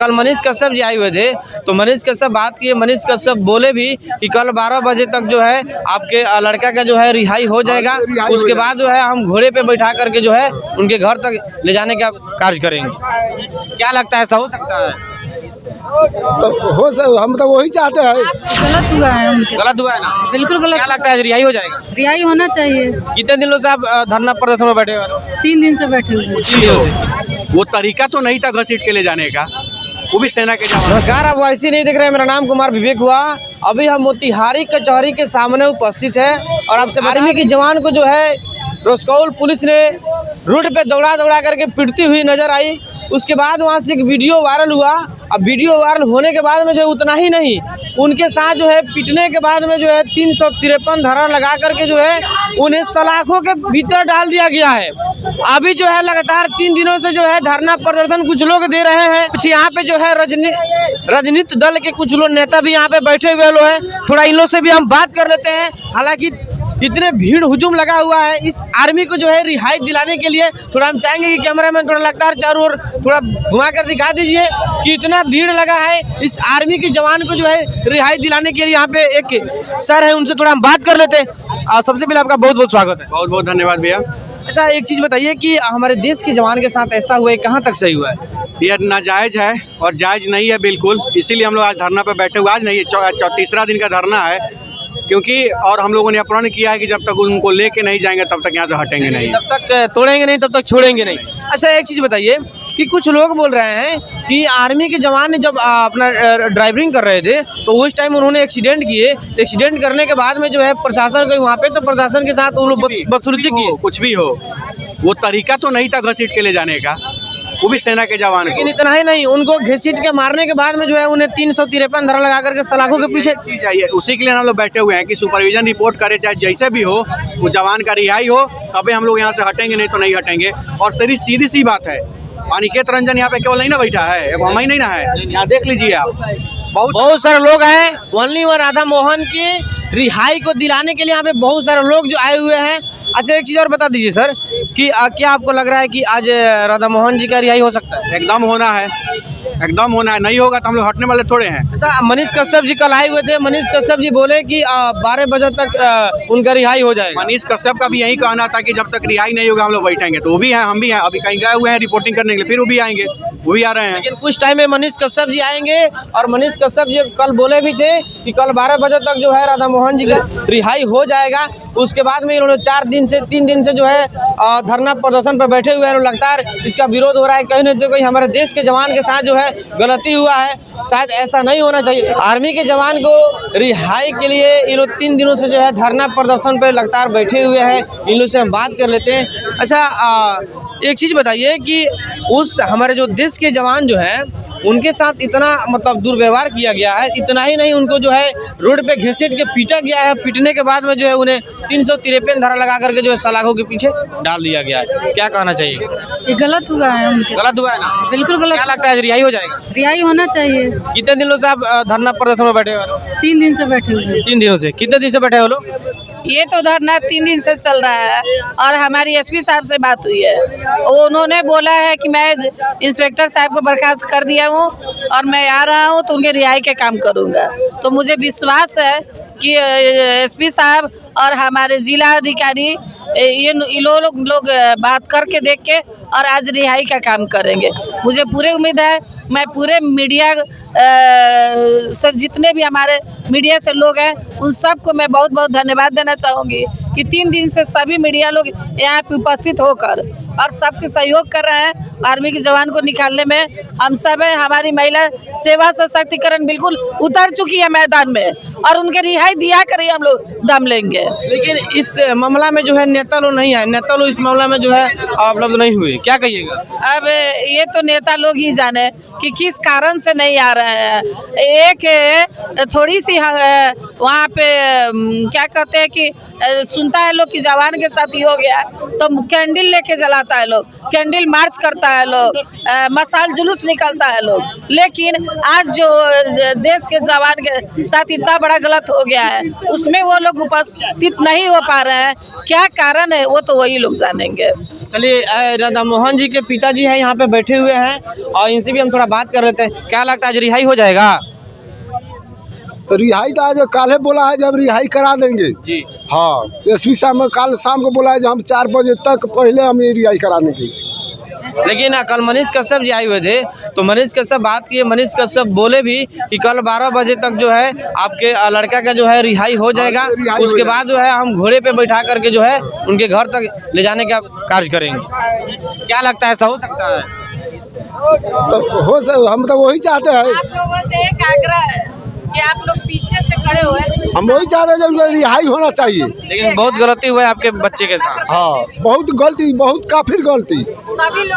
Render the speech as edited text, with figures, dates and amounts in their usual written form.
कल मनीष कश्यप जी आए हुए थे, तो मनीष कश्यप बात किए। मनीष कश्यप बोले भी कि कल 12 बजे तक जो है आपके लड़का का जो है रिहाई हो जाएगा। उसके बाद जो है हम घोड़े पे बैठा करके जो है उनके घर तक ले जाने का कार्य करेंगे। क्या लगता है, ऐसा हो सकता है? तो हो सक हम तो वही चाहते हैं। गलत हुआ है उनके, गलत हुआ है ना? बिल्कुल गलत। क्या लगता है, रिहाई हो जाएगा? रिहाई होना चाहिए। कितने दिनों से आप धरना प्रदर्शन में बैठे हुए? 3 दिन से बैठे हुए। वो तरीका तो नहीं था घसीट के ले जाने का, वो भी सेना के जवान। नमस्कार, आप वैसे नहीं देख रहे हैं। मेरा नाम कुमार विवेक हुआ। अभी हम मोतिहारी कचहरी के सामने उपस्थित है और आपसे आर्मी के जवान को जो है रसकौल पुलिस ने रोड पे दौड़ा करके पिटती हुई नजर आई। उसके बाद वहाँ से एक वीडियो वायरल हुआ। अब वीडियो वायरल होने के बाद में जो है उतना ही नहीं, उनके साथ जो है पिटने के बाद में जो है 353 धारा लगा करके जो है उन्हें सलाखों के भीतर डाल दिया गया है। अभी जो है लगातार 3 दिनों से जो है धरना प्रदर्शन कुछ लोग दे रहे हैं। कुछ यहाँ पे जो है राजनीतिक दल के कुछ लोग नेता भी यहाँ पे बैठे हुए लोग हैं। थोड़ा इन लोग से भी हम बात कर लेते हैं। हालांकि इतने भीड़ हुजूम लगा हुआ है इस आर्मी को जो है रिहाई दिलाने के लिए। थोड़ा हम चाहेंगे कि कैमरामैन थोड़ा लगातार चारों ओर थोड़ा घुमा कर दिखा दीजिए कि इतना भीड़ लगा है इस आर्मी के जवान को जो है रिहाई दिलाने के लिए। यहाँ पे एक सर है, उनसे थोड़ा हम बात कर लेते हैं। सबसे पहले आपका बहुत बहुत स्वागत है। बहुत बहुत धन्यवाद भैया। अच्छा, एक चीज़ बताइए कि हमारे देश के जवान के साथ ऐसा हुआ है, कहाँ तक सही हुआ है? यह नाजायज है और जायज नहीं है बिल्कुल, इसीलिए हम लोग आज धरना पे बैठे हुए। आज नहीं, तीसरा दिन का धरना है, क्योंकि और हम लोगों ने प्रण किया है कि जब तक उनको लेके नहीं जाएंगे तब तक यहाँ से हटेंगे नहीं, तब तक तोड़ेंगे नहीं, तब तक छोड़ेंगे नहीं। अच्छा, एक चीज़ बताइए कि कुछ लोग बोल रहे हैं कि आर्मी के जवान ने जब अपना ड्राइविंग कर रहे थे तो उस टाइम उन्होंने एक्सीडेंट किए। एक्सीडेंट करने के बाद में जो है प्रशासन गई वहाँ पे, तो प्रशासन के साथ उन लोग बदसलूकी किए। कुछ भी हो, वो तरीका तो नहीं था घसीट के ले जाने का, वो भी सेना के जवान को। लेकिन इतना ही नहीं, उनको घसीट के मारने के बाद में जो है उन्हें 353 धारा लगा करके सलाखों के पीछे चीज आई है। उसी के लिए हम लोग बैठे हुए हैं कि सुपरविजन रिपोर्ट करे, चाहे जैसे भी हो, वो जवान का रिहाई हो तभी हम लोग यहाँ से हटेंगे, नहीं तो नहीं हटेंगे। और सीधी सी बात है, अनिकेत रंजन यहाँ पे केवल नहीं ना बैठा है, एक हम ही नहीं ना है, यहाँ देख लीजिए आप, बहुत सारे लोग हैं। ओनली वन राधा मोहन की रिहाई को दिलाने के लिए यहाँ पे बहुत सारे लोग जो आए हुए हैं। अच्छा, एक चीज़ और बता दीजिए सर कि क्या आपको लग रहा है कि आज राधा मोहन जी का रिहाई हो सकता है? एकदम होना है, एकदम होना है। नहीं होगा तो हम लोग हटने वाले थोड़े हैं। अच्छा, मनीष कश्यप जी कल आए हुए थे। मनीष कश्यप जी बोले कि 12 बजे तक उनका रिहाई हो जाएगा। मनीष कश्यप का भी यही कहना था कि जब तक रिहाई नहीं होगा हम लोग बैठेंगे। तो वो भी हैं, हम भी हैं। अभी कहीं गए हुए हैं रिपोर्टिंग करने के लिए, फिर वो भी आएंगे, वो भी आ रहे हैं। लेकिन कुछ टाइम में मनीष कश्यप जी आएंगे। और मनीष कश्यप जी कल बोले भी थे कि कल 12 बजे तक जो है राधा मोहन जी का रिहाई हो जाएगा। उसके बाद में इन्होंने 3 दिन से जो है धरना प्रदर्शन पर बैठे हुए हैं। लगातार इसका विरोध हो रहा है। कहीं नहीं तो कहीं हमारे देश के जवान के साथ जो है गलती हुआ है। शायद ऐसा नहीं होना चाहिए। आर्मी के जवान को रिहाई के लिए ये लोग 3 दिनों से जो है धरना प्रदर्शन पर लगातार बैठे हुए हैं। इन लोग से हम बात कर लेते हैं। अच्छा, एक चीज़ बताइए कि उस हमारे जो देश के जवान जो हैं उनके साथ इतना मतलब दुर्व्यवहार किया गया है। इतना ही नहीं, उनको जो है रोड पे घसीट के पीटा गया है। पीटने के बाद में जो है उन्हें 353 धारा लगा करके जो है सलाखों के पीछे डाल दिया गया है। क्या कहना चाहिए? ये गलत हुआ है उनके, गलत हुआ है ना? बिल्कुल क्या गलत। लगता है, रिहाई हो जाएगा? रिहाई होना चाहिए। कितने दिनों से आप धरना प्रदर्शन में बैठे हुए? 3 दिन से बैठे हुए। 3 दिनों से। कितने दिन से बैठे हो लोग? ये तो धरना 3 दिन से चल रहा है और हमारी एसपी साहब से बात हुई है। उन्होंने बोला है कि मैं इंस्पेक्टर साहब को बर्खास्त कर दिया हूँ और मैं आ रहा हूँ तो उनके रिहाई के काम करूँगा। तो मुझे विश्वास है कि एसपी साहब और हमारे जिला अधिकारी ये लोग बात करके देख के और आज रिहाई का काम करेंगे। मुझे पूरी उम्मीद है। मैं पूरे मीडिया से जितने भी हमारे मीडिया से लोग हैं उन सबको मैं बहुत बहुत धन्यवाद देना चाहूँगी कि 3 दिन से सभी मीडिया लोग यहाँ पे उपस्थित होकर और सबके सहयोग कर रहे हैं आर्मी के जवान को निकालने में। हम सब है, हमारी महिला सेवा सशक्तिकरण बिल्कुल उतर चुकी है मैदान में और उनके रिहाई दिया कर ही हम लोग दम लेंगे। लेकिन इस मामला में जो है नेता लोग नहीं आए। नेता लोग इस मामला में जो है उपलब्ध नहीं हुए। क्या कहिएगा? अब ये तो नेता लोग ही जाने कि किस कारण से नहीं आ रहे हैं। एक थोड़ी सी वहाँ पे क्या कहते हैं कि सुनता है लोग कि जवान के साथ ही हो गया तो कैंडल लेके जलाता है लोग, कैंडल मार्च करता है लोग, मसाल जुलूस निकलता है लोग। लेकिन आज जो देश के जवान के साथ इतना बड़ा गलत हो गया है उसमें वो लोग उपस्थित नहीं हो पा रहे हैं, क्या कारण है वो तो वही लोग जानेंगे। चलिए राधा मोहन जी के पिताजी हैं यहाँ पे बैठे हुए हैं और इनसे भी हम थोड़ा बात कर लेते हैं। क्या लगता है आज रिहाई हो जाएगा? तो रिहाई तो आज काले बोला है जब रिहाई करा देंगे जी। हाँ, एसपी साहब ने कल शाम को बोला है जब हम 4 बजे तक पहले हम ये रिहाई करा देंगे। लेकिन कल मनीष कश्यप जी आए हुए थे तो मनीष कश्यप बात किए, मनीष कश्यप बोले भी कि कल 12 बजे तक जो है आपके लड़का का जो है रिहाई हो जाएगा, उसके बाद जो है हम घोड़े पे बैठा करके जो है उनके घर तक ले जाने का कार्य करेंगे। क्या लगता है ऐसा हो सकता है? तो हो सक हम तो वही चाहते हैं। आप लोगों से एक आग्रह है कि आप लोग पीछे से खड़े हुए, हम वही चाहते हैं जब रिहाई होना चाहिए। लेकिन बहुत गलती हुआ है आपके बच्चे के साथ। हाँ, बहुत गलती, बहुत काफिर गलती। सभी लोग